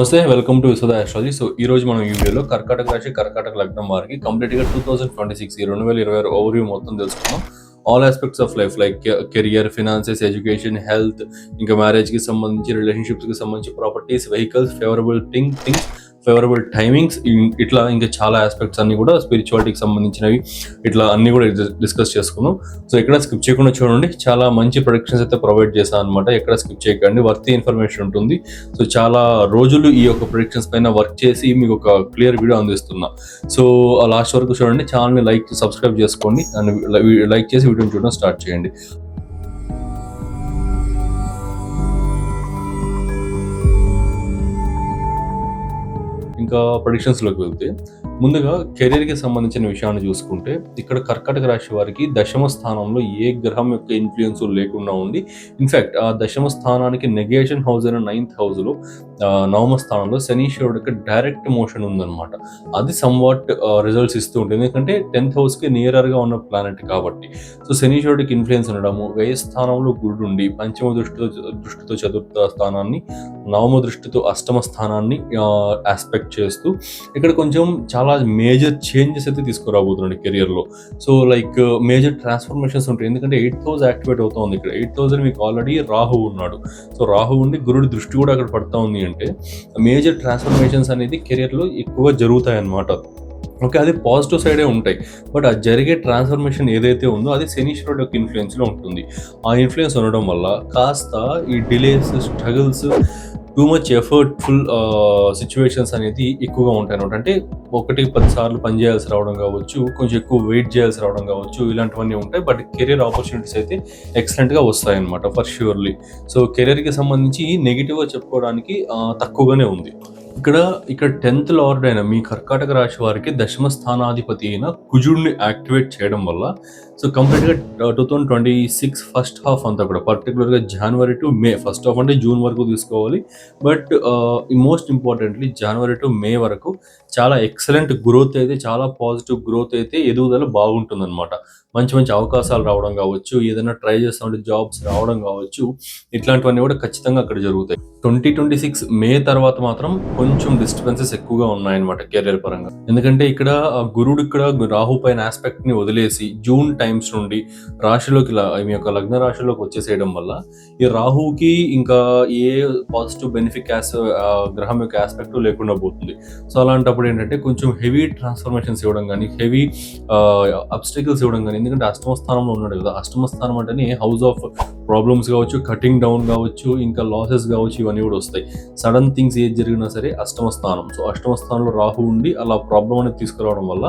నమస్తే, welcome to Vishwada astrology. So ఈ రోజు మనం ఈ వీడియోలో కర్కాటక రాశి, కర్కాటక లగ్నం వారికి కంప్లీట్ గా 2026 ఈ 2020 ఓవర్వ్యూ మొత్తం తెలుసుకున్నాం. All aspects of life like career, finances, education, health, ఇంకా మ్యారేజ్ కి సంబంధించి, రిలేషన్షిప్స్ కి సంబంధించి, properties, vehicles, favourable things, favourable timings, ఇట్లా ఇంకా చాలా ఆస్పెక్ట్స్ అన్ని కూడా స్పిరిచువాలిటీకి సంబంధించినవి ఇట్లా అన్ని కూడా డిస్కస్ చేసుకున్నాం. సో ఎక్కడ స్కిప్ చేయకుండా చూడండి, చాలా మంచి ప్రొడిక్షన్స్ అయితే ప్రొవైడ్ చేశాను అనమాట. ఎక్కడ స్కిప్ చేయకండి, వర్తీ ఇన్ఫర్మేషన్ ఉంటుంది. సో చాలా రోజులు ఈ యొక్క ప్రొడిక్షన్స్ పైన వర్క్ చేసి మీకు ఒక క్లియర్ వీడియో అందిస్తున్నా. సో లాస్ట్ వరకు చూడండి, ఛానల్ని సబ్స్క్రైబ్ చేసుకోండి అండ్ లైక్ చేసి వీడియోని చూడడం స్టార్ట్ చేయండి. ఇంకా ప్రొడిక్షన్స్లోకి వెళ్తే ముందుగా కెరీర్కి సంబంధించిన విషయాన్ని చూసుకుంటే, ఇక్కడ కర్కాటక రాశి వారికి దశమ స్థానంలో ఏ గ్రహం యొక్క ఇన్ఫ్లుయెన్స్ లేకుండా ఉండి, ఇన్ఫ్యాక్ట్ ఆ దశమ స్థానానికి నెగేషన్ హౌస్ అయిన 9th హౌస్లో నవమ స్థానంలో శనీశ్వరుడు యొక్క డైరెక్ట్ మోషన్ ఉందన్నమాట. అది సమ్వాట్ రిజల్ట్స్ ఇస్తూ ఉంటుంది, ఎందుకంటే 10th హౌస్కి నియరర్గా ఉన్న ప్లానెట్ కాబట్టి. సో శనీశ్వరుడికి ఇన్ఫ్లుయెన్స్ ఉండడము, వ్యయ స్థానంలో గురుడు ఉండి పంచమ దృష్టితో చతుర్థ స్థానాన్ని, నవమ దృష్టితో అష్టమ స్థానాన్ని ఆస్పెక్ట్ చేస్తూ ఇక్కడ కొంచెం చాలా మేజర్ చేంజెస్ అయితే తీసుకురాబోతున్నాడు కెరియర్లో. సో లైక్ మేజర్ ట్రాన్స్ఫర్మేషన్స్ ఉంటాయి, ఎందుకంటే 8th హౌస్ యాక్టివేట్ అవుతా ఉంది. ఇక్కడ 8th హౌస్ మీకు ఆల్రెడీ రాహు ఉన్నాడు. సో రాహు ఉండి గురుడి దృష్టి కూడా అక్కడ పడతా ఉంది అంటే మేజర్ ట్రాన్స్ఫర్మేషన్స్ అనేది కెరియర్లో ఎక్కువగా జరుగుతాయి అన్నమాట. ఓకే, అది పాజిటివ్ సైడే ఉంటాయి. బట్ ఆ జరిగే ట్రాన్స్ఫర్మేషన్ ఏదైతే ఉందో అది శనీశ్వరుడు యొక్క ఇన్ఫ్లుయెన్స్లో ఉంటుంది. ఆ ఇన్ఫ్లుయెన్స్ ఉండడం వల్ల కాస్త ఈ delays, struggles, too much effortful situations అనేది ఎక్కువగా ఉంటాయి అనమాట. అంటే 1-10 సార్లు పనిచేయాల్సి రావడం కావచ్చు, కొంచెం ఎక్కువ వెయిట్ చేయాల్సి రావడం కావచ్చు, ఇలాంటివన్నీ ఉంటాయి. బట్ కెరీర్ ఆపర్చునిటీస్ అయితే ఎక్సలెంట్గా వస్తాయన్నమాట, ఫర్ ష్యూర్లీ. సో కెరీర్కి సంబంధించి నెగిటివ్గా చెప్పుకోవడానికి తక్కువగానే ఉంది. ఇక్కడ 10th లార్డ్ అయిన మీ కర్కాటక రాశి వారికి దశమ స్థానాధిపతి అయిన కుజుడిని యాక్టివేట్ చేయడం వల్ల సో కంప్లీట్గా 2026 ఫస్ట్ హాఫ్ అంతా కూడా, పర్టికులర్గా January to May, first half అంటే జూన్ వరకు తీసుకోవాలి. But most importantly January to May వరకు చాలా ఎక్సలెంట్ గ్రోత్ అయితే, చాలా పాజిటివ్ గ్రోత్ అయితే, ఎదుగుదల బాగుంటుందన్నమాట. మంచి మంచి అవకాశాలు రావడం కావచ్చు, ఏదైనా ట్రై చేస్తుంటే జాబ్స్ రావడం కావచ్చు, ఇట్లాంటివన్నీ కూడా ఖచ్చితంగా అక్కడ జరుగుతాయి. 2026 మే తర్వాత మాత్రం కొంచెం డిస్టర్బెన్సెస్ ఎక్కువగా ఉన్నాయన్నమాట కెరీర్ పరంగా. ఎందుకంటే ఇక్కడ గురుడు ఇక్కడ రాహు పైన ఆస్పెక్ట్ ని వదిలేసి జూన్ టైమ్స్ నుండి రాశిలోకి, మీ యొక్క లగ్న రాశిలోకి వచ్చేసేయడం వల్ల ఈ రాహుకి ఇంకా ఏ పాజిటివ్ బెనిఫిట్ గ్రహం యొక్క ఆస్పెక్ట్ లేకుండా పోతుంది. సో అలాంటప్పుడు ఏంటంటే కొంచెం హెవీ ట్రాన్స్ఫర్మేషన్స్ ఇవ్వడం కానీ, హెవీ అబ్స్టికల్స్ ఇవ్వడం కానీ, ఎందుకంటే అష్టమ స్థానంలో ఉన్నాడు కదా. అష్టమ స్థానం అంటేనే హౌస్ ఆఫ్ ప్రాబ్లమ్స్ కావచ్చు, కటింగ్ డౌన్ కావచ్చు, ఇంకా లాసెస్ కావచ్చు, ఇవన్నీ కూడా వస్తాయి. సడన్ థింగ్స్ ఏది జరిగినా సరే అష్టమ స్థానం. సో అష్టమ స్థానంలో రాహు ఉండి అలా ప్రాబ్లం అనేది తీసుకురావడం వల్ల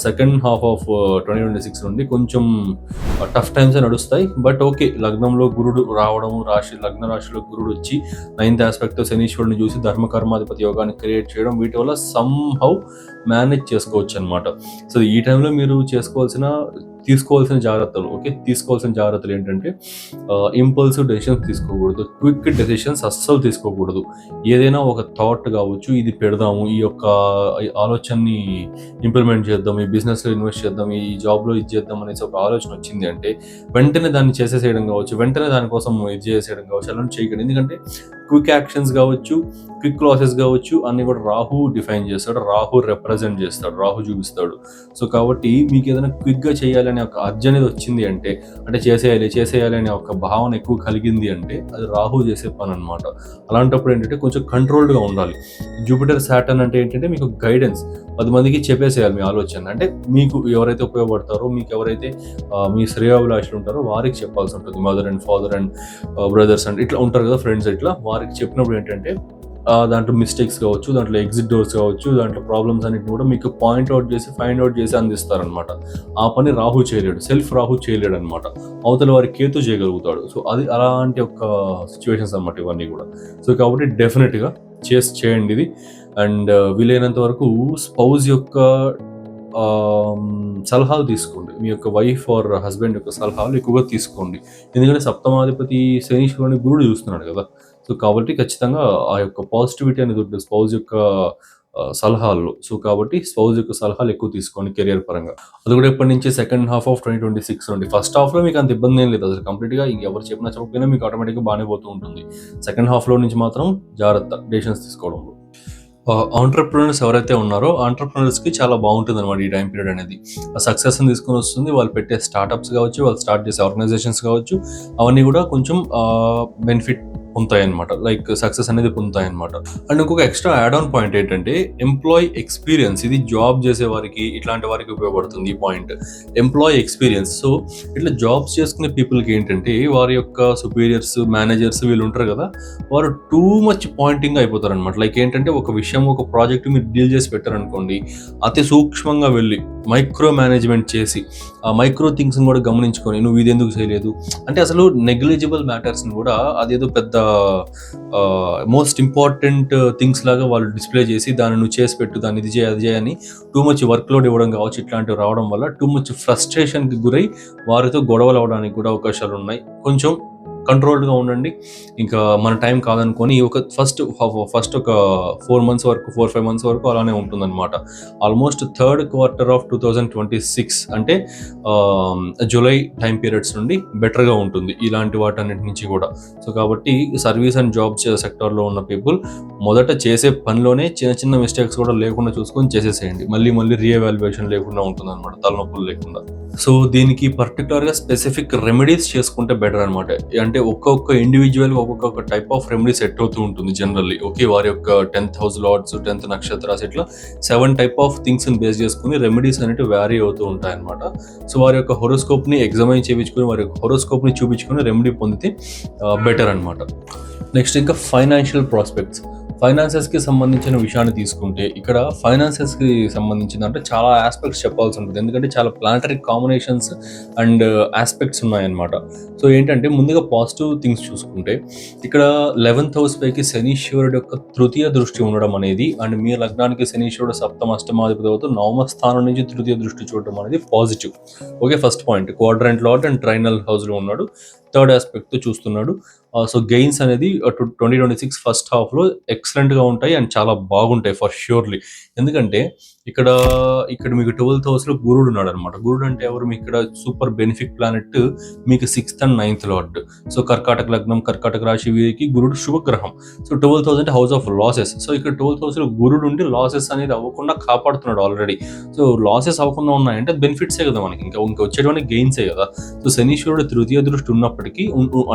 సెకండ్ హాఫ్ ఆఫ్ 2026 నుండి కొంచెం టఫ్ టైమ్స్ నడుస్తాయి. బట్ ఓకే, లగ్నంలో గురుడు రావడం, లగ్న రాశిలో గురుడు వచ్చి 9th ఆస్పెక్ట్ శనీశ్వరుని చూసి ధర్మకర్మాధిపతి యోగాన్ని క్రియేట్ చేయడం, వీటి వల్ల సమ్హౌ మేనేజ్ చేసుకోవచ్చు అనమాట. సో ఈ టైంలో మీరు తీసుకోవాల్సిన జాగ్రత్తలు ఏంటంటే ఇంపల్సివ్ డెసిషన్స్ తీసుకోకూడదు, క్విక్ డెసిషన్స్ అస్సలు తీసుకోకూడదు. ఏదైనా ఒక థాట్ కావచ్చు, ఇది పెడదాము, ఈ యొక్క ఆలోచనని ఇంప్లిమెంట్ చేద్దాం, ఈ బిజినెస్లో ఇన్వెస్ట్ చేద్దాం, ఈ జాబ్లో ఇది చేద్దాం అనేసి ఒక ఆలోచన వచ్చింది అంటే వెంటనే దాన్ని చేసేసేయడం కావచ్చు, వెంటనే దానికోసం ఇది చేసేయడం కావచ్చు, అలాంటి చేయకండి. ఎందుకంటే క్విక్ యాక్షన్స్ కావచ్చు, క్విక్ లాసెస్ కావచ్చు, అన్ని కూడా రాహు డిఫైన్ చేస్తాడు, రాహు రిప్రజెంట్ చేస్తాడు, రాహు చూపిస్తాడు. సో కాబట్టి మీకు ఏదైనా క్విక్గా చేయాలనే ఒక అర్జ్ అనేది వచ్చింది అంటే చేసేయాలి అనే ఒక భావన ఎక్కువ కలిగింది అంటే అది రాహు చేసే పని అనమాట. అలాంటప్పుడు ఏంటంటే కొంచెం కంట్రోల్డ్గా ఉండాలి. జూపిటర్, సాటర్న్ అంటే ఏంటంటే మీకు గైడెన్స్, 10 మందికి చెప్పేసేయాలి మీ ఆలోచన. అంటే మీకు ఎవరైతే ఉపయోగపడతారో, మీకు ఎవరైతే మీ శ్రేయోభిలాషులు ఉంటారో వారికి చెప్పాల్సి ఉంటుంది. Mother and father and brothers and ఇట్లా ఉంటారు కదా, ఫ్రెండ్స్, ఇట్లా వారికి చెప్పినప్పుడు ఏంటంటే దాంట్లో మిస్టేక్స్ కావచ్చు, దాంట్లో ఎగ్జిట్ డోర్స్ కావచ్చు, దాంట్లో ప్రాబ్లమ్స్ అన్నిటిని కూడా మీకు ఫైండ్ అవుట్ చేసి అందిస్తారనమాట. ఆ పని రాహు చేయలేడు, సెల్ఫ్ రాహు చేయలేడు అనమాట. అవతల వారి కేతు చేయగలుగుతాడు. సో అది అలాంటి ఒక సిచ్యువేషన్స్ అనమాట ఇవన్నీ కూడా. సో కాబట్టి డెఫినెట్గా చేయండి ఇది. అండ్ వీలైనంత వరకు స్పౌజ్ యొక్క సలహాలు తీసుకోండి. మీ యొక్క వైఫ్ ఆర్ హస్బెండ్ యొక్క సలహాలు ఎక్కువగా తీసుకోండి. ఎందుకంటే సప్తమాధిపతి శనీశ్వరుని గురుడు చూస్తున్నాడు కదా. సో కాబట్టి ఖచ్చితంగా ఆ యొక్క పాజిటివిటీ అనేది ఉంటుంది స్పౌజ్ యొక్క సలహాల్లో. సో కాబట్టి స్పౌజ్ యొక్క సలహాలు ఎక్కువ తీసుకోండి కెరియర్ పరంగా. అది కూడా ఎప్పటి నుంచి సెకండ్ హాఫ్ ఆఫ్ 2026 నుండి. ఫస్ట్ హాఫ్లో మీకు అంత ఇబ్బంది ఏం లేదు, అసలు కంప్లీట్గా ఎవరు చెప్పినా చెప్పకపోయినా మీకు ఆటోమేటిక్గా బాగానే పోతూ ఉంటుంది. సెకండ్ హాఫ్లో నుంచి మాత్రం జాగ్రత్త డెసిషన్స్ తీసుకోవడంలో. ఆంటర్‌ప్రెన్యూర్స్ ఎవరైతే ఉన్నారో ఆంటర్‌ప్రెన్యూర్స్‌కి చాలా బావుంటుందనమాట ఈ టైమ్ పీరియడ్ అనేది. ఆ సక్సెస్‌ని తీసుకొనొస్తుంది. వాళ్ళు పెట్టే స్టార్టప్స్ గావచ్చు, వాళ్ళు స్టార్ట్ చేసే ఆర్గనైజేషన్స్ కావచ్చు, అవన్నీ గూడా కొంచెం బెనిఫిట్ పొందుతాయన్నమాట. లైక్ సక్సెస్ అనేది పొందుతాయన్నమాట. అండ్ ఇంకొక ఎక్స్‌ట్రా యాడ్ ఆన్ పాయింట్ ఏంటంటే ఎంప్లాయీ ఎక్స్‌పీరియన్స్. ఇది జాబ్ చేసే వారికి, ఇట్లాంటి వారికి ఉపయోగపడుతుంది ఈ పాయింట్. Employee experience. సో, ఇట్లా జాబ్స్ చేసుకునే పీపుల్‌కి ఏంటంటే వారి యొక్క సుపీరియర్స్, మేనేజర్స్ వీళ్ళు ఉంటారు గదా! వారు టూ మచ్ పాయింటింగ్ అయిపోతారనమాట. లైక్ ఏంటంటే ఒక విషయం, ఒక ప్రాజెక్ట్ మీరు డీల్ చేసి పెట్టారనుకోండి, అతి సూక్ష్మంగా వెళ్ళి మైక్రో మేనేజ్మెంట్ చేసి ఆ మైక్రో థింగ్స్ని కూడా గమనించుకొని నువ్వు ఇది ఎందుకు చేయలేదు అంటే అసలు నెగ్లిజిబుల్ మ్యాటర్స్ని కూడా అదేదో పెద్ద మోస్ట్ ఇంపార్టెంట్ థింగ్స్ లాగా వాళ్ళు డిస్ప్లే చేసి దాన్ని నువ్వు చేసి పెట్టు, దాన్ని ఇది చేయి అది చేయని టూ మచ్ వర్క్ లోడ్ ఇవ్వడం కావచ్చు, ఇట్లాంటివి రావడం వల్ల టూ మచ్ ఫ్రస్ట్రేషన్కి గురై వారితో గొడవలు అవడానికి కూడా అవకాశాలు ఉన్నాయి. కొంచెం కంట్రోల్డ్గా ఉండండి. ఇంకా మన టైం కాదనుకొని ఒక ఫస్ట్ ఒక 4-5 మంత్స్ వరకు అలానే ఉంటుందన్నమాట. ఆల్మోస్ట్ థర్డ్ క్వార్టర్ ఆఫ్ 2026 అంటే జూలై టైం పీరియడ్స్ నుండి బెటర్గా ఉంటుంది ఇలాంటి వాటన్నిటి నుంచి కూడా. సో కాబట్టి సర్వీస్ అండ్ జాబ్ సెక్టార్లో ఉన్న పీపుల్ మొదట చేసే పనిలోనే చిన్న చిన్న మిస్టేక్స్ కూడా లేకుండా చూసుకొని చేసేసేయండి. మళ్ళీ రీఎవాల్యుయేషన్ లేకుండా ఉంటుంది అనమాట, తలనొప్పులు లేకుండా. సో దీనికి పర్టికులర్గా స్పెసిఫిక్ రెమెడీస్ చేసుకుంటే బెటర్ అనమాట. అంటే ఒక్కొక్క ఇండివిజువల్గా ఒక్కొక్క టైప్ ఆఫ్ రెమెడీ సెట్ అవుతూ ఉంటుంది జనరల్లీ. ఓకే, వారి యొక్క 10th హౌస్ లార్డ్స్, 10th నక్షత్రాస్, ఇట్లా 7 టైప్ ఆఫ్ థింగ్స్ని బేస్ చేసుకుని రెమెడీస్ అనేవి వ్యారీ అవుతూ ఉంటాయి అనమాట. సో వారి యొక్క హొరోస్కోప్ని ఎగ్జామైన్ చేయించుకుని వారి యొక్క హొరోస్కోప్ని చూపించుకుని రెమెడీ పొందితే బెటర్ అనమాట. నెక్స్ట్ ఇంకా ఫైనాన్షియల్ ప్రాస్పెక్ట్స్. ఫైనాన్సెస్కి సంబంధించిన విషయాన్ని తీసుకుంటే ఇక్కడ ఫైనాన్సెస్కి సంబంధించిన అంటే చాలా ఆస్పెక్ట్స్ చెప్పాల్సి ఉంటుంది. ఎందుకంటే చాలా ప్లానటరీ కాంబినేషన్స్ అండ్ ఆస్పెక్ట్స్ ఉన్నాయన్నమాట. సో ఏంటంటే ముందుగా పాజిటివ్ థింగ్స్ చూసుకుంటే ఇక్కడ 11th హౌస్ పైకి శనీశ్వరుడు యొక్క తృతీయ దృష్టి ఉండడం అనేది, అండ్ మీ లగ్నానికి శనీశ్వరుడు సప్తమ అష్టమాధిపతి అవుతూ నవమ స్థానం నుంచి తృతీయ దృష్టి చూడడం అనేది positive. Okay, first point quadrant lord and trinal హౌస్లో ఉన్నాడు, థర్డ్ ఆస్పెక్ట్తో చూస్తున్నాడు. సో గెయిన్స్ అనేది 2026 ఫస్ట్ హాఫ్లో ఎక్సలెంట్గా ఉంటాయి అండ్ చాలా బాగుంటాయి ఫర్ ష్యూర్లీ. ఎందుకంటే ఇక్కడ మీకు 12th హౌస్లో గురుడు ఉన్నాడు అనమాట. గురుడు అంటే ఎవరు? మీకు ఇక్కడ సూపర్ బెనిఫిక్ ప్లానెట్, మీకు 6th and 9th lord. So కర్కాటక లగ్నం, కర్కాటక రాశి వీరికి గురుడు శుభగ్రహం. సో 12th హౌస్ అంటే హౌస్ ఆఫ్ లాసెస్. సో ఇక్కడ 12th హౌస్లో గురుడు ఉండి లాసెస్ అనేది అవ్వకుండా కాపాడుతున్నాడు ఆల్రెడీ. సో లాసెస్ అవ్వకుండా ఉన్నాయంటే బెనిఫిట్సే కదా మనకి, ఇంకా వచ్చేటువంటి గెయిన్సే కదా. సో శనీశ్వరుడు తృతీయ దృష్టి ఉన్నప్పటికీ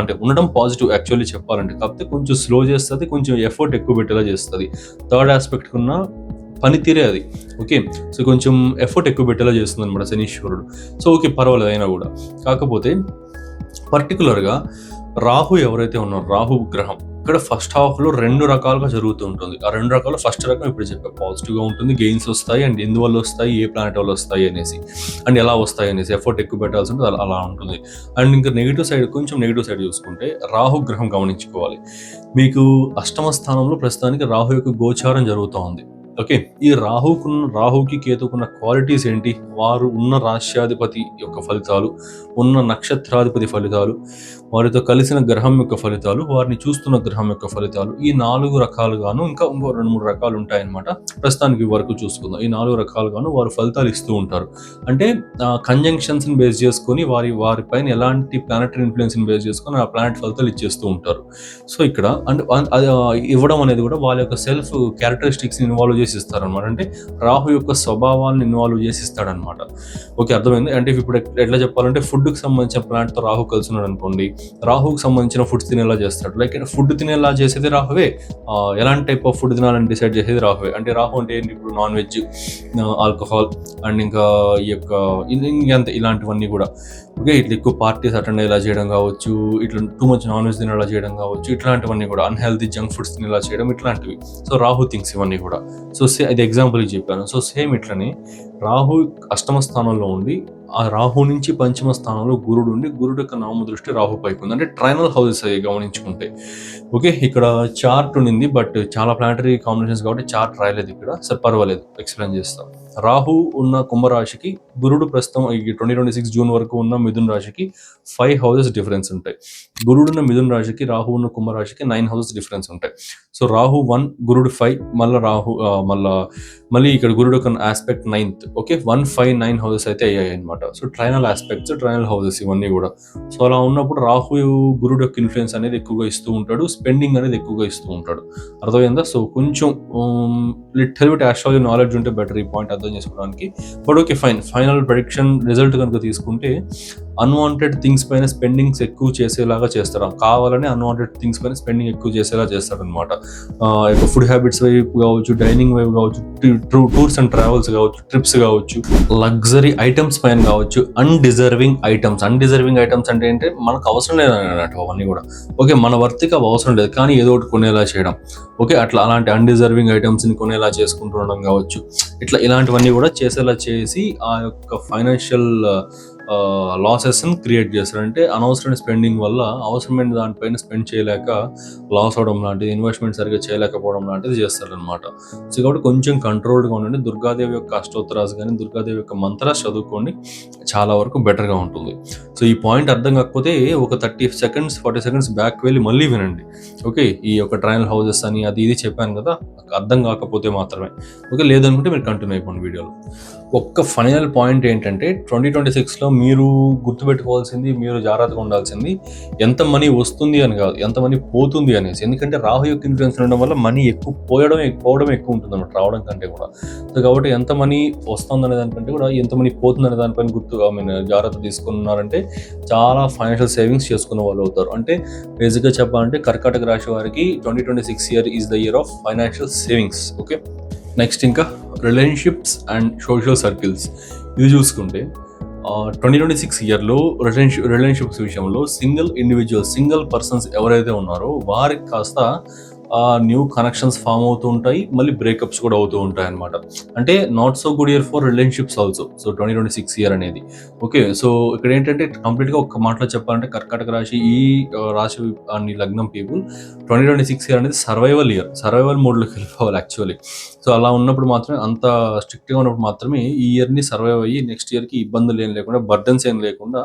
అంటే ఉండడం పాజిటివ్ యాక్చువల్లీ చెప్పాలంటే. కాకపోతే కొంచెం స్లో చేస్తుంది, కొంచెం ఎఫర్ట్ ఎక్కువ పెట్టేలా చేస్తుంది. థర్డ్ ఆస్పెక్ట్ కున్న పనితీరే అది. ఓకే, సో కొంచెం ఎఫర్ట్ ఎక్కువ పెట్టేలా చేస్తుంది అనమాట శనీశ్వరుడు. సో ఓకే, పర్వాలేదు అయినా కూడా. కాకపోతే పర్టికులర్గా రాహు ఎవరైతే ఉన్నారో, రాహు గ్రహం ఇక్కడ ఫస్ట్ హాఫ్లో 2 రకాలుగా జరుగుతూ ఉంటుంది. ఆ 2 రకాలు ఫస్ట్ రకం ఇప్పుడు చెప్పా, పాజిటివ్గా ఉంటుంది, గెయిన్స్ వస్తాయి, అండ్ ఎందువల్ల వస్తాయి, ఏ ప్లానెట్ వల్ల వస్తాయి అనేసి, అండ్ ఎలా వస్తాయి అనేసి ఎఫర్ట్ ఎక్కువ పెట్టాల్సి ఉంటుంది, అలా ఉంటుంది. అండ్ ఇంకా కొంచెం నెగిటివ్ సైడ్ చూసుకుంటే రాహు గ్రహం గమనించుకోవాలి. మీకు అష్టమ స్థానంలో ప్రస్తుతానికి రాహు యొక్క గోచారం జరుగుతూ ఉంది. ఓకే, ఈ రాహుకి కేతుకున్న క్వాలిటీస్ ఏంటి? వారు ఉన్న రాశ్యాధిపతి యొక్క ఫలితాలు, ఉన్న నక్షత్రాధిపతి ఫలితాలు, వారితో కలిసిన గ్రహం యొక్క ఫలితాలు, వారిని చూస్తున్న గ్రహం యొక్క ఫలితాలు, ఈ 4 రకాలుగాను ఇంకా ఇంకో 2-3 రకాలు ఉంటాయన్నమాట. ప్రస్తుతానికి వరకు చూసుకుందాం. ఈ 4 రకాలుగాను వారు ఫలితాలు ఇస్తూ ఉంటారు. అంటే కంజంక్షన్స్ని బేస్ చేసుకొని వారిపైన ఎలాంటి ప్లానటరీ ఇన్ఫ్లుయెన్స్ని బేస్ చేసుకొని ఆ ప్లానెట్ ఫలితాలు ఇచ్చేస్తూ ఉంటారు. సో ఇక్కడ అంటే ఇవ్వడం అనేది కూడా వాళ్ళ యొక్క సెల్ఫ్ క్యారెక్టరిస్టిక్స్ని ఇన్వాల్వ్ చేసి ఇస్తారనమాట. అంటే రాహు యొక్క స్వభావాన్ని ఇన్వాల్వ్ చేసి ఇస్తాడనమాట. ఓకే, అర్థమైంది. అంటే ఇప్పుడు ఎట్లా చెప్పాలంటే ఫుడ్కి సంబంధించిన ప్లాంట్తో రాహు కలిసి ఉన్నాడు అనుకోండి, రాహుకి సంబంధించిన ఫుడ్స్ తినేలా చేస్తాడు. లైక్ ఫుడ్ తినేలా చేసేది రాహువే, ఎలాంటి టైప్ ఆఫ్ ఫుడ్ తినాలని డిసైడ్ చేసేది రాహువే. అంటే రాహు అంటే ఏంటి? ఇప్పుడు నాన్ వెజ్, ఆల్కహాల్, అండ్ ఇంకా ఈ యొక్క ఇంకంత ఇలాంటివన్నీ కూడా. ఓకే, ఇట్లా ఎక్కువ పార్టీస్ అటెండ్ అయ్యేలా చేయడం కావచ్చు, ఇట్లా టూ మచ్ నాన్ వెజ్ తినేలా చేయడం కావచ్చు, ఇట్లాంటివన్నీ కూడా అన్హెల్తీ జంక్ ఫుడ్స్ తినేలా చేయడం, ఇట్లాంటివి. సో రాహు థింగ్స్ ఇవన్నీ కూడా. సో ఇది ఎగ్జాంపుల్కి చెప్పాను. సో సేమ్ ఇట్లనే రాహు అష్టమ స్థానంలో ఉండి ఆ రాహు నుంచి పంచమ స్థానంలో గురుడు ఉండి, గురుడు యొక్క నవమ దృష్టి రాహు పైకి ఉంది. అంటే ట్రైనల్ హౌసెస్ అయ్యి గమనించుకుంటే. ఓకే, ఇక్కడ చార్ట్ ఉండింది, బట్ చాలా ప్లానటరీ కాంబినేషన్స్ కాబట్టి చార్ట్ రాయలేదు ఇక్కడ. సరే పర్వాలేదు, ఎక్స్ప్లెయిన్ చేస్తాం. రాహు ఉన్న కుంభరాశికి గురుడు ప్రస్తుతం ఈ 2026 జూన్ వరకు ఉన్న మిథున రాశికి 5 హౌసెస్ డిఫరెన్స్ ఉంటాయి. గురుడు ఉన్న మిథున రాశికి, రాహు ఉన్న కుంభరాశికి 9 హౌసెస్ డిఫరెన్స్ ఉంటాయి. సో రాహు 1, గురుడు 5, మళ్ళీ మళ్ళీ ఇక్కడ గురుడు ఒక ఆస్పెక్ట్ 9th, ఓకే, 159 హౌసెస్ అయితే అయ్యాయి అనమాట. సో ట్రైనల్ ఆస్పెక్ట్స్, ట్రైనల్ హౌసెస్ ఇవన్నీ కూడా. సో అలా ఉన్నప్పుడు రాహు గురుడు యొక్క ఇన్ఫ్లుయెన్స్ అనేది ఎక్కువగా ఇస్తూ ఉంటాడు, స్పెండింగ్ అనేది ఎక్కువగా ఇస్తూ ఉంటాడు. అర్థమైందా? సో కొంచెం లిటిల్ బిట్ ఆస్ట్రాలజీ నాలెడ్జ్ ఉంటే బెటర్ ఈ పాయింట్ అర్థం చేసుకోవడానికి. But okay fine, final prediction result కనుక తీసుకుంటే అన్వాంటెడ్ థింగ్స్ పైన స్పెండింగ్స్ ఎక్కువ చేసేలాగా చేస్తారు, కావాలని అన్వాంటెడ్ థింగ్స్ పైన స్పెండింగ్ ఎక్కువ చేసేలా చేస్తారనమాట. ఫుడ్ హ్యాబిట్స్ వైపు కావచ్చు, డైనింగ్ వైపు కావచ్చు, టూర్స్ అండ్ ట్రావెల్స్ కావచ్చు, ట్రిప్స్ కావచ్చు, లగ్జరీ ఐటమ్స్ పైన కావచ్చు, అన్డిజర్వింగ్ ఐటమ్స్ అంటే ఏంటంటే మనకు అవసరం లేదు అన్నట్టు అవన్నీ కూడా. ఓకే, మన వర్తికి అవి అవసరం లేదు కానీ ఏదో ఒకటి కొనేలా చేయడం, ఓకే, అట్లా అలాంటి అన్డిజర్వింగ్ ఐటమ్స్ని కొనేలా చేసుకుంటుండడం కావచ్చు, ఇలాంటివన్నీ కూడా చేసేలా చేసి ఆ యొక్క ఫైనాన్షియల్ లాసెస్ని క్రియేట్ చేస్తారు. అంటే అనవసరమైన స్పెండింగ్ వల్ల అవసరమైన దానిపైన స్పెండ్ చేయలేక లాస్ అవడం లాంటిది, ఇన్వెస్ట్మెంట్ సరిగ్గా చేయలేకపోవడం లాంటిది చేస్తారనమాట. సో కాబట్టి కొంచెం కంట్రోల్డ్గా ఉండండి. దుర్గాదేవి యొక్క అష్టోత్తరాస్ కానీ దుర్గాదేవి యొక్క మంత్రాస్ చదువుకోండి, చాలా వరకు బెటర్గా ఉంటుంది. సో ఈ పాయింట్ అర్థం కాకపోతే ఒక 30 seconds 40 seconds బ్యాక్ వెళ్ళి మళ్ళీ వినండి. ఓకే, ఈ యొక్క ట్రయల్ హౌసెస్ అని అది ఇది చెప్పాను కదా, అర్థం కాకపోతే మాత్రమే. ఓకే, లేదనుకుంటే మీరు కంటిన్యూ అయిపోండి వీడియోలో. ఒక్క ఫైనల్ పాయింట్ ఏంటంటే 2026లో మీరు గుర్తుపెట్టుకోవాల్సింది, మీరు జాగ్రత్తగా ఉండాల్సింది ఎంత మనీ వస్తుంది అని కాదు, ఎంత మనీ పోతుంది అనేసి. ఎందుకంటే రాహు యొక్క ఇన్ఫ్లుయెన్స్ ఉండడం వల్ల మనీ ఎక్కువ పోవడం ఎక్కువ ఉంటుంది అన్నమాట, రావడం కంటే కూడా. సో కాబట్టి ఎంత మనీ వస్తుంది అనే దానికంటే కూడా ఎంత మనీ పోతుంది అనే దానిపైన జాగ్రత్త తీసుకున్నారంటే చాలా ఫైనాన్షియల్ సేవింగ్స్ చేసుకున్న వాళ్ళు అవుతారు. అంటే బేసిక్గా చెప్పాలంటే కర్కాటక రాశి వారికి 2026 year is the year of financial savings. Okay, next ఇంకా రిలేషన్షిప్స్ అండ్ సోషల్ సర్కిల్స్. ఇది చూసుకుంటే 2026 ఇయర్లో రిలేషన్షిప్స్ విషయంలో సింగిల్ పర్సన్స్ ఎవరైతే ఉన్నారో వారికి కాస్త న్యూ కనెక్షన్స్ ఫామ్ అవుతూ ఉంటాయి, మళ్ళీ బ్రేకప్స్ కూడా అవుతూ ఉంటాయి అనమాట. అంటే not so good year for relationships also. So 2026 year అనేది ఓకే. సో ఇక్కడ ఏంటంటే కంప్లీట్గా ఒక మాటలో చెప్పాలంటే కర్కాటక రాశి ఈ రాశి అని లగ్నం పీపుల్ 2026 ఇయర్ అనేది సర్వైవల్ మోడ్లోకి వెళ్ళిపోవాలి యాక్చువల్లీ. సో అలా ఉన్నప్పుడు మాత్రమే, అంత స్ట్రిక్ట్గా ఉన్నప్పుడు మాత్రమే ఈ ఇయర్ని సర్వైవ్ అయ్యి నెక్స్ట్ ఇయర్కి ఇబ్బందులు ఏం లేకుండా, బర్డన్స్ ఏం లేకుండా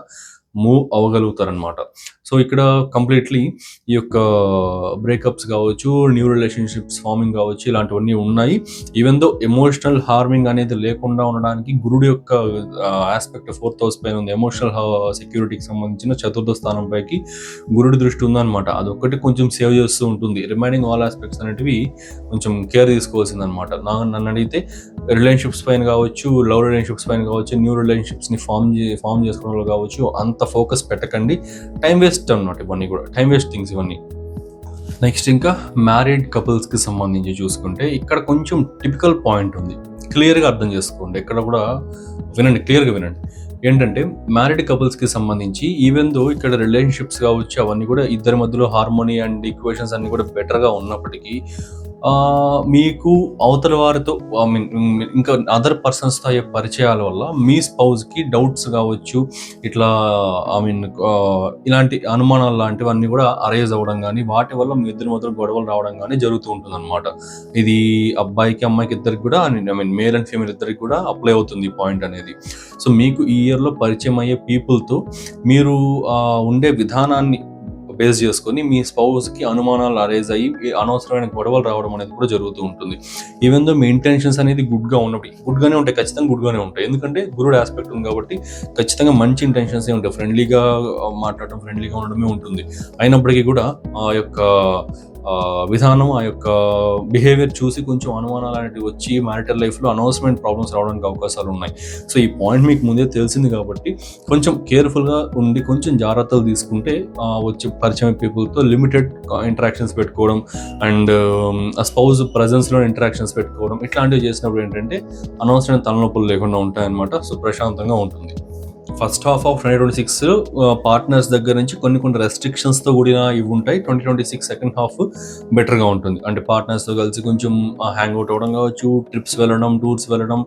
మూవ్ అవ్వగలుగుతారనమాట. సో ఇక్కడ కంప్లీట్లీ ఈ యొక్క బ్రేకప్స్ కావచ్చు, న్యూ రిలేషన్షిప్స్ ఫార్మింగ్ కావచ్చు, ఇలాంటివన్నీ ఉన్నాయి. ఈవెన్ దో ఎమోషనల్ హార్మింగ్ అనేది లేకుండా ఉండడానికి గురుడు యొక్క ఆస్పెక్ట్ 4th హౌస్ పైన ఉంది. ఎమోషనల్ సెక్యూరిటీకి సంబంధించిన 4th స్థానం పైకి గురుడి దృష్టి ఉందన్నమాట. అదొక్కటి కొంచెం సేవ్ చేస్తూ ఉంటుంది. రిమైనింగ్ ఆల్ ఆస్పెక్ట్స్ అనేటివి కొంచెం కేర్ తీసుకోవాల్సింది అనమాట. నన్ను అడిగితే రిలేషన్షిప్స్ పైన కావచ్చు, లవ్ రిలేషన్షిప్స్ పైన కావచ్చు, న్యూ రిలేషన్షిప్స్ని ఫామ్ చేసుకునే వాళ్ళు కావచ్చు, అంత ఫోకస్ పెట్టకండి. టైం వేస్ట్ అన్నమాట, ఇవన్నీ కూడా టైం వేస్ట్ థింగ్స్ ఇవన్నీ. నెక్స్ట్ ఇంకా మ్యారీడ్ కపుల్స్కి సంబంధించి చూసుకుంటే ఇక్కడ కొంచెం టిపికల్ పాయింట్ ఉంది, క్లియర్గా అర్థం చేసుకోండి. ఇక్కడ కూడా వినండి, క్లియర్గా వినండి. ఏంటంటే మ్యారీడ్ కపుల్స్కి సంబంధించి ఈవెన్ దో ఇక్కడ రిలేషన్షిప్స్ కావచ్చు, అవన్నీ కూడా ఇద్దరి మధ్యలో హార్మోనీ అండ్ ఈక్వేషన్స్ అన్నీ కూడా బెటర్గా ఉన్నప్పటికీ మీకు అవతల వారితో ఇంకా అదర్ పర్సన్స్తో అయ్యే పరిచయాల వల్ల మీ స్పౌస్కి డౌట్స్ కావచ్చు, ఇట్లా ఇలాంటి అనుమానాలు లాంటివన్నీ కూడా అరైజ్ అవ్వడం కానీ, వాటి వల్ల మీ ఇద్దరి మధ్య గొడవలు రావడం కానీ జరుగుతూ ఉంటుంది అనమాట. ఇది అబ్బాయికి అమ్మాయికి ఇద్దరికి కూడా, మేల్ అండ్ ఫీమేల్ ఇద్దరికి కూడా అప్లై అవుతుంది ఈ పాయింట్ అనేది. సో మీకు ఈ ఇయర్లో పరిచయం అయ్యే పీపుల్తో మీరు ఉండే విధానాన్ని బేస్ చేసుకొని మీ స్పౌస్కి అనుమానాలు అరైజ్ అయ్యి అనవసరమైన గొడవలు రావడం అనేది కూడా జరుగుతూ ఉంటుంది. ఈవెన్ దో మీ ఇంటెన్షన్స్ అనేది గుడ్గానే ఉంటాయి, ఖచ్చితంగా గుడ్గానే ఉంటాయి. ఎందుకంటే గురుడు ఆస్పెక్ట్ ఉంది కాబట్టి ఖచ్చితంగా మంచి ఇంటెన్షన్సే ఉంటాయి. ఫ్రెండ్లీగా మాట్లాడటం, ఫ్రెండ్లీగా ఉండడమే ఉంటుంది. అయినప్పటికీ కూడా ఆ యొక్క విధానం, ఆ యొక్క బిహేవియర్ చూసి కొంచెం అనుమానాలు అనేవి వచ్చి మ్యారిటల్ లైఫ్లో అనవసరమైన ప్రాబ్లమ్స్ రావడానికి అవకాశాలు ఉన్నాయి. సో ఈ పాయింట్ మీకు ముందే తెలిసింది కాబట్టి కొంచెం కేర్ఫుల్గా ఉండి కొంచెం జాగ్రత్తలు తీసుకుంటే వచ్చే పరిచయం పీపుల్తో లిమిటెడ్ ఇంటరాక్షన్స్ పెట్టుకోవడం అండ్ స్పౌజ్ ప్రజెన్స్లో ఇంటరాక్షన్స్ పెట్టుకోవడం, ఇట్లాంటివి చేసినప్పుడు ఏంటంటే అనవసరమైన తలనొప్పులు లేకుండా ఉంటాయన్నమాట. సో ప్రశాంతంగా ఉంటుంది. ఫస్ట్ హాఫ్ ఆఫ్ 2026 పార్ట్నర్స్ దగ్గర నుంచి కొన్ని రెస్ట్రిక్షన్స్తో కూడిన ఇవి ఉంటాయి. 2026 సెకండ్ హాఫ్ బెటర్గా ఉంటుంది. అంటే పార్ట్నర్స్తో కలిసి కొంచెం హ్యాంగ్ అవుట్ అవ్వడం కావచ్చు, ట్రిప్స్ వెళ్ళడం, టూర్స్ వెళ్ళడం,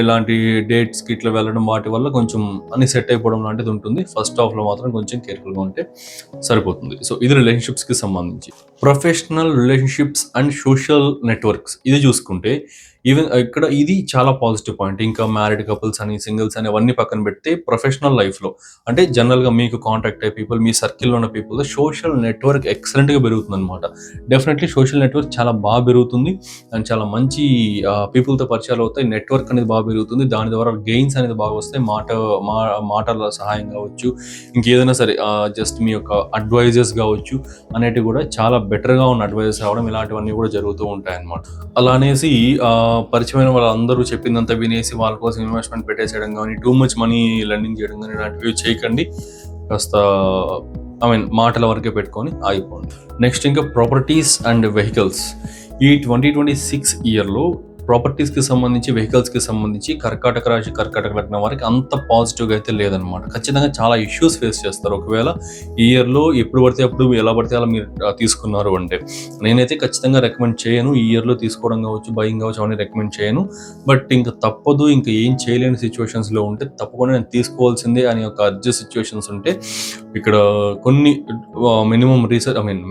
ఇలాంటి డేట్స్కి ఇట్లా వెళ్ళడం, వాటి వల్ల కొంచెం అన్ని సెట్ అయిపోవడం లాంటిది ఉంటుంది. ఫస్ట్ హాఫ్లో మాత్రం కొంచెం కేర్ఫుల్గా ఉంటే సరిపోతుంది. సో ఇది రిలేషన్షిప్స్కి సంబంధించి. Professional relationships and social networks ఇది చూసుకుంటే ఈవెన్ ఇక్కడ ఇది చాలా పాజిటివ్ పాయింట్. ఇంకా మ్యారీడ్ కపుల్స్ అని, సింగిల్స్ అని అవన్నీ పక్కన పెడితే ప్రొఫెషనల్ లైఫ్‌లో అంటే జనరల్‌గా మీకు కాంటాక్ట్ అయ్యే పీపుల్, మీ సర్కిల్‌లో ఉన్న పీపుల్‌తో సోషల్ నెట్వర్క్ ఎక్సలెంట్‌గా పెరుగుతుందనమాట. డెఫినెట్‌లీ సోషల్ నెట్వర్క్ చాలా బాగా పెరుగుతుంది అండ్ చాలా మంచి పీపుల్‌తో పరిచయాలు అవుతాయి. నెట్వర్క్ అనేది బాగా పెరుగుతుంది. దాని ద్వారా గెయిన్స్ అనేది బాగా వస్తాయి. మాటల సహాయం కావచ్చు, ఇంకేదైనా సరే జస్ట్ మీ యొక్క అడ్వైజర్స్ కావచ్చు అనేటివి కూడా చాలా బెటర్‌గా ఉన్న అడ్వైజెస్ రావడం ఇలాంటివన్నీ కూడా జరుగుతూ ఉంటాయన్నమాట. అలా అనేసి పరిచయమైన వాళ్ళందరూ చెప్పిందంతా వినేసి వాళ్ళ కోసం ఇన్వెస్ట్‌మెంట్ పెట్టేసేయడం గానీ, టూ మచ్ మనీ లెండింగ్ చేయడం గానీ ఇలాంటివి చేయకండి. కాస్త మాటల వరకే పెట్టుకొని ఆగిపోండి. నెక్స్ట్ ఇంకా ప్రాపర్టీస్ అండ్ వెహికల్స్. ఈ 2026 ఇయర్‌లో ప్రాపర్టీస్‌కి సంబంధించి, వెహికల్స్‌కి సంబంధించి కర్కాటక రాశి, కర్కాటక లగ్నం వారికి అంత పాజిటివ్‌గా అయితే లేదనమాట. ఖచ్చితంగా చాలా ఇష్యూస్ ఫేస్ చేస్తారు. ఒకవేళ ఈ ఇయర్‌లో ఎప్పుడు పడితే అప్పుడు ఎలా పడితే అలా మీరు తీసుకున్నారు అంటే. నేనైతే ఖచ్చితంగా రికమెండ్ చేయను. ఈ ఇయర్‌లో తీసుకోవడం కావచ్చు, బయింగ్ కావచ్చు అవన్నీ రికమెండ్ చేయను. బట్ ఇంక తప్పదు, ఇంక ఏం చేయలేని సిచ్యువేషన్స్‌లో ఉంటే తప్పకుండా నేను తీసుకోవాల్సిందే అని ఒక అర్జెంట్ సిచ్యువేషన్స్ ఉంటే ఇక్కడ కొన్ని minimum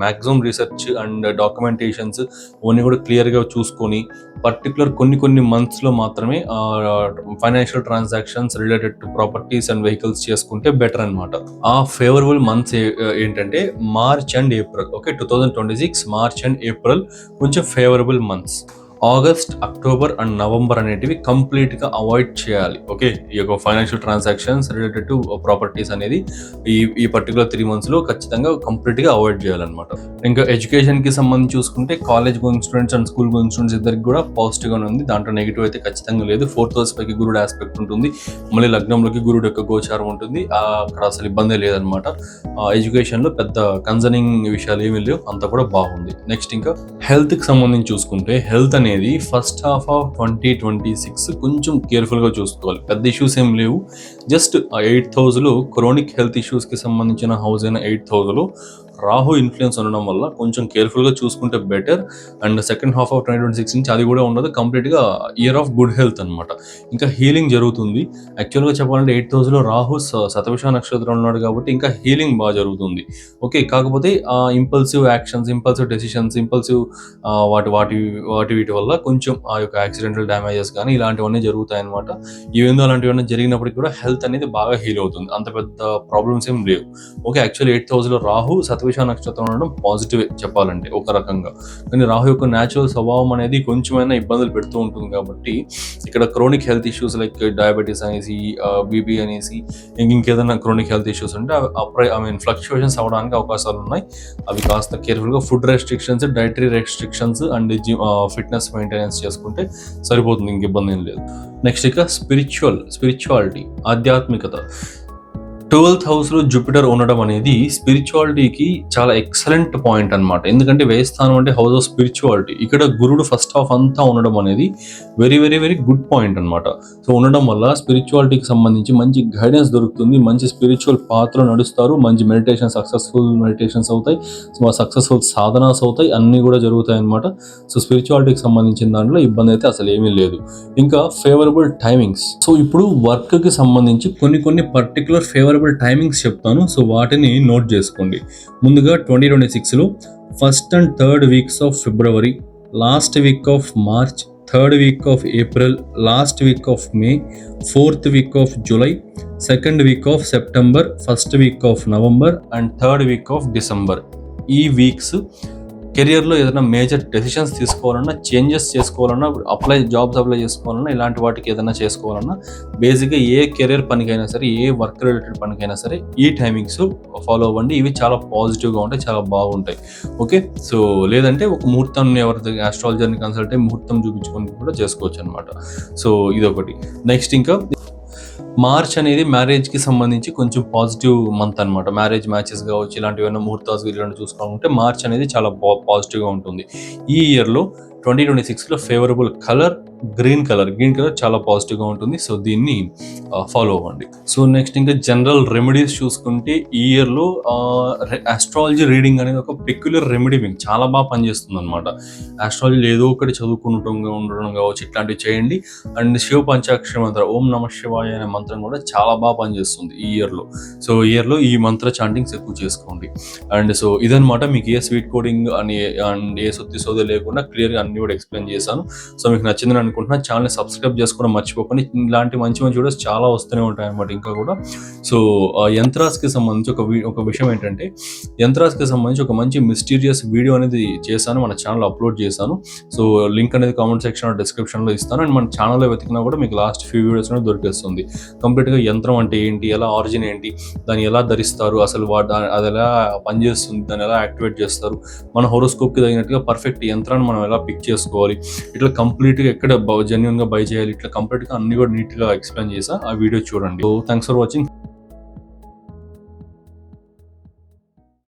maximum research and documentations అవన్నీ కూడా క్లియర్‌గా చూసుకొని పర్టికులర్ కొన్ని మంత్స్‌లో మాత్రమే financial transactions related to properties and vehicles చేసుకుంటే బెటర్ అనమాట. ఆ ఫేవరబుల్ మంత్స్ ఏంటంటే March and April. Okay, 2026 March and April కొంచెం favourable months. August, October and November అనేటివి కంప్లీట్‌గా అవాయిడ్ చేయాలి. ఓకే, ఈ యొక్క financial transactions related to properties అనేది ఈ పర్టికులర్ 3 మంత్స్‌లో ఖచ్చితంగా కంప్లీట్‌గా అవాయిడ్ చేయాలన్నమాట. ఇంకా ఎడ్యుకేషన్‌కి సంబంధించి చూసుకుంటే college going students and school going students ఇద్దరికి కూడా పాజిటివ్‌గానే ఉంది. దాంట్లో నెగిటివ్ అయితే ఖచ్చితంగా లేదు. 4th హౌస్ పైకి గురుడు ఆస్పెక్ట్ ఉంటుంది. మళ్ళీ లగ్నంలోకి గురుడు యొక్క గోచారం ఉంటుంది. అక్కడ అసలు ఇబ్బందే లేదనమాట. ఎడ్యుకేషన్‌లో పెద్ద కన్సర్నింగ్ విషయాలు ఏమీ లేవు. అంతా కూడా బాగుంది. నెక్స్ట్ ఇంకా హెల్త్‌కి సంబంధించి చూసుకుంటే హెల్త్ అనేది ఫస్ట్ హాఫ్ ఆఫ్ 2026 కొంచెం కేర్ఫుల్గా చూసుకోవాలి. పెద్ద ఇష్యూస్ ఏం లేవు. జస్ట్ 8th హౌస్లో క్రోనిక్ హెల్త్ ఇష్యూస్కి సంబంధించిన హౌస్ అయిన 8th హౌస్లో రాహు ఇన్ఫ్లుయెన్స్ ఉండడం వల్ల కొంచెం కేర్ఫుల్గా చూసుకుంటే better. And second half of 2026 నుంచి అది కూడా ఉండదు. కంప్లీట్గా ఇయర్ ఆఫ్ గుడ్ హెల్త్ అనమాట. ఇంకా హీలింగ్ జరుగుతుంది. యాక్చువల్గా చెప్పాలంటే 8th హౌస్లో రాహు శతభిష నక్షత్రం ఉన్నాడు కాబట్టి ఇంకా హీలింగ్ బాగా జరుగుతుంది. ఓకే, కాకపోతే impulsive actions, impulsive decisions, impulsive వీటి వల్ల కొంచెం ఆ యొక్క యాక్సిడెంటల్ డ్యామేజెస్ కానీ ఇలాంటివన్నీ జరుగుతాయన్నమాట. ఈవెన్ అలాంటివన్నీ జరిగినప్పటికీ కూడా హెల్త్ అనేది బాగా హీల్ అవుతుంది. అంత పెద్ద ప్రాబ్లమ్స్ ఏం లేవు. ఓకే, యాక్చువల్లీ 8th హౌస్లో రాహు శతభిష నక్షత్రం ఉండడం పాజిటివే చెప్పాలంటే ఒక రకంగా. కానీ రాహు యొక్క న్యాచురల్ స్వభావం అనేది కొంచెమైనా ఇబ్బందులు పెడుతూ ఉంటుంది కాబట్టి ఇక్కడ chronic health issues like diabetes అనేసి, బీపీ అనేసి, ఇంకేదైనా క్రోనిక్ హెల్త్ ఇష్యూస్ ఉంటే ఫ్లక్చుయేషన్స్ అవ్వడానికి అవకాశాలు ఉన్నాయి. అవి కాస్త కేర్ఫుల్గా food restrictions, dietary restrictions and fitness maintenance చేసుకుంటే సరిపోతుంది. ఇంక ఇబ్బంది ఏం లేదు. నెక్స్ట్ ఇక స్పిరిచువాలిటీ, ఆధ్యాత్మికత. 12th హౌస్లో జూపిటర్ ఉండడం అనేది స్పిరిచువాలిటీకి చాలా ఎక్సలెంట్ పాయింట్ అనమాట. ఎందుకంటే వ్యయ స్థానం అంటే హౌస్ ఆఫ్ స్పిరిచువాలిటీ. ఇక్కడ గురుడు ఫస్ట్ హాఫ్ అంతా ఉండడం అనేది very very very good point అనమాట. సో ఉండడం వల్ల స్పిరిచువాలిటీకి సంబంధించి మంచి గైడెన్స్ దొరుకుతుంది. మంచి స్పిరిచువల్ పాత్రలో నడుస్తారు. మంచి సక్సెస్ఫుల్ మెడిటేషన్స్ అవుతాయి. సక్సెస్ఫుల్ సాధనాస్ అవుతాయి. అన్నీ కూడా జరుగుతాయి అనమాట. సో స్పిరిచువాలిటీకి సంబంధించిన దాంట్లో ఇబ్బంది అయితే అసలు ఏమీ లేదు. ఇంకా ఫేవరబుల్ టైమింగ్స్. సో ఇప్పుడు వర్క్కి సంబంధించి కొన్ని పర్టికులర్ ఫేవరబుల్ టైమింగ్స్ చెప్తాను. సో వాటిని నోట్ చేసుకోండి. ముందుగా 2026లో first and third weeks of February, last week of March, third week of April, last week of May, fourth week of July, second week of September, first week of November and third week of December. ఈ weeks కెరియర్లో ఏదైనా major decisions తీసుకోవాలన్నా, changes చేసుకోవాలన్నా, jobs apply చేసుకోవాలన్నా, ఇలాంటి వాటికి ఏదైనా చేసుకోవాలన్నా, బేసిక్గా ఏ కెరియర్ పనికైనా సరే, ఏ వర్క్ రిలేటెడ్ పనికైనా సరే ఈ టైమింగ్స్ ఫాలో అవ్వండి. ఇవి చాలా పాజిటివ్గా ఉంటాయి, చాలా బాగుంటాయి. ఓకే, సో లేదంటే ఒక ముహూర్తాన్ని ఎవరి ఆస్ట్రాలజర్ని కన్సల్ట్ అయ్యి ముహూర్తం చూపించుకొని కూడా చేసుకోవచ్చు అనమాట. సో ఇదొకటి. నెక్స్ట్ ఇంకా మార్చ్ అనేది మ్యారేజ్కి సంబంధించి కొంచెం పాజిటివ్ మంత్ అనమాట. మ్యారేజ్ మ్యాచెస్ కావచ్చు, ఇలాంటివన్నీ ముహూర్తాలు ఇలాంటి చూసుకోవాలంటే మార్చ్ అనేది చాలా పాజిటివ్గా ఉంటుంది. ఈ ఇయర్లో 2026లో ఫేవరబుల్ కలర్ గ్రీన్ కలర్ చాలా పాజిటివ్గా ఉంటుంది. సో దీన్ని ఫాలో అవ్వండి. సో నెక్స్ట్ ఇంకా జనరల్ రెమెడీస్ చూసుకుంటే ఈ ఇయర్లో ఆస్ట్రాలజీ రీడింగ్ అనేది ఒక పెక్యులర్ రెమెడీ మీకు చాలా బాగా పనిచేస్తుంది అనమాట. ఆస్ట్రాలజీ ఏదో ఒకటి ఉండడం కావచ్చు, ఇట్లాంటివి చేయండి. అండ్ శివ పంచాక్షరి మంత్రం ఓం నమ శివాయ అనే మంత్రం కూడా చాలా బాగా పనిచేస్తుంది ఈ ఇయర్లో. సో ఈ ఇయర్లో ఈ మంత్ర చాంటింగ్స్ ఎక్కువ చేసుకోండి. అండ్ సో ఇదనమాట మీకు ఏ స్వీట్ కోడింగ్ అని అండ్ ఏ సొత్తి సోదే లేకుండా క్లియర్గా అన్ని కూడా ఎక్స్ప్లెయిన్ చేశాను. సో మీకు నచ్చిందని అనుకుంటున్నా. ఛానల్ని సబ్స్క్రైబ్ చేసుకోవడం మర్చిపోకండి. ఇలాంటి మంచి వీడియోస్ చాలా వస్తూనే ఉంటాయి అన్నమాట ఇంకా కూడా. సో యంత్రాస్కి సంబంధించి ఒక విషయం ఏంటంటే, యంత్రాస్కి సంబంధించి ఒక మంచి మిస్టీరియస్ వీడియో అనేది చేశాను, మన ఛానల్లో అప్లోడ్ చేశాను. సో లింక్ అనేది కామెంట్ సెక్షన్ డిస్క్రిప్షన్లో ఇస్తాను. అండ్ మన ఛానల్లో వెతికినా కూడా మీకు లాస్ట్ ఫ్యూ వీడియోస్ అనేది దొరికేస్తుంది. కంప్లీట్గా యంత్రం అంటే ఏంటి, ఎలా ఆరిజిన్ ఏంటి, దాన్ని ఎలా ధరిస్తారు, అసలు అది ఎలా పనిచేస్తుంది, దాన్ని ఎలా యాక్టివేట్ చేస్తారు, మన హోరోస్కోప్కి తగినట్టుగా పర్ఫెక్ట్ యంత్రాన్ని మనం ఎలా పిక్ చేసుకోవాలి, ఇట్లా కంప్లీట్గా ఎక్కడ జెన్యున్గా బై చేయాలి, ఇట్లా కంప్లీట్గా అన్ని కూడా నీట్గా ఎక్స్ప్లెయిన్ చేసా. ఆ వీడియో చూడండి. So thanks for watching.